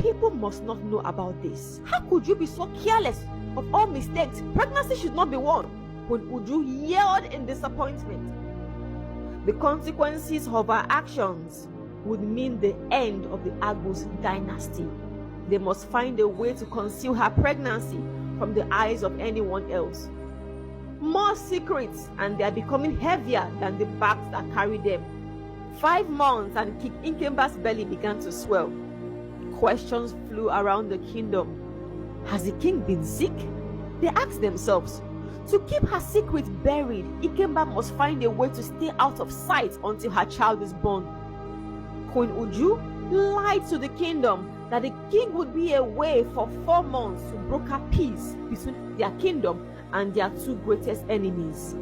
People must not know about this. How could you be so careless? Of all mistakes, pregnancy should not be one. Queen Uju yelled in disappointment. The consequences of her actions would mean the end of the Agus dynasty. They must find a way to conceal her pregnancy from the eyes of anyone else. More secrets, and they are becoming heavier than the bags that carry them. 5 months and King Ikemba's belly began to swell. Questions flew around the kingdom. Has the king been sick? They asked themselves. To keep her secret buried, Ikemba must find a way to stay out of sight until her child is born. Queen Uju lied to the kingdom that the king would be away for 4 months to broker peace between their kingdom and their two greatest enemies.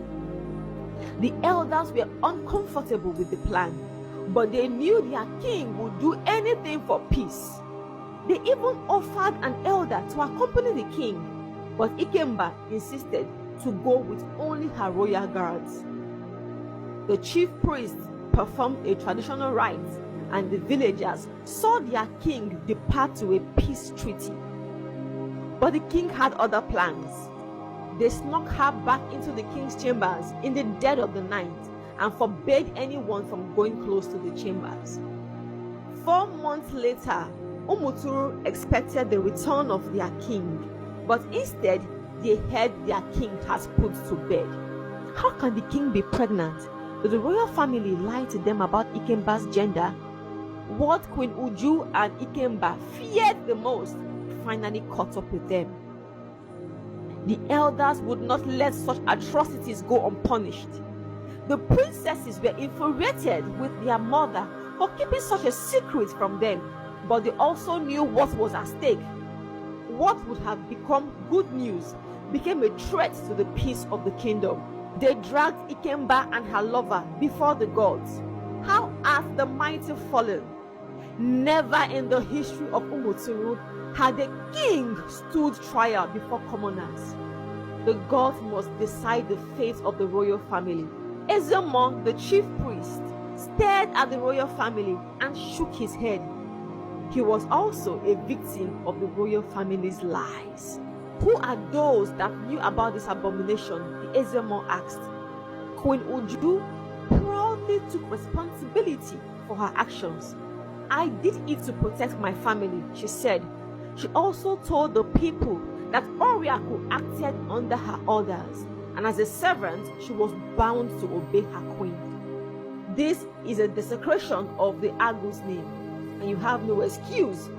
The elders were uncomfortable with the plan, but they knew their king would do anything for peace. They even offered an elder to accompany the king, but Ikemba insisted to go with only her royal guards. The chief priest performed a traditional rite, and the villagers saw their king depart to a peace treaty. But the king had other plans. They snuck her back into the king's chambers in the dead of the night and forbade anyone from going close to the chambers. 4 months later, Umuturu expected the return of their king, but instead they heard their king has put to bed. How can the king be pregnant? Did the royal family lie to them about Ikemba's gender? What Queen Uju and Ikemba feared the most finally caught up with them. The elders would not let such atrocities go unpunished. The princesses were infuriated with their mother for keeping such a secret from them, but they also knew what was at stake. What would have become good news became a threat to the peace of the kingdom. They dragged Ikemba and her lover before the gods. How hath the mighty fallen? Never in the history of Umuturu had a king stood trial before commoners. The gods must decide the fate of the royal family. Ezemo, the chief priest, stared at the royal family and shook his head. He was also a victim of the royal family's lies. Who are those that knew about this abomination? The Ezemo asked. Queen Uju proudly took responsibility for her actions. I did it to protect my family, she said. She also told the people that Oriaku acted under her orders, and as a servant, she was bound to obey her queen. This is a desecration of the Agus name, and you have no excuse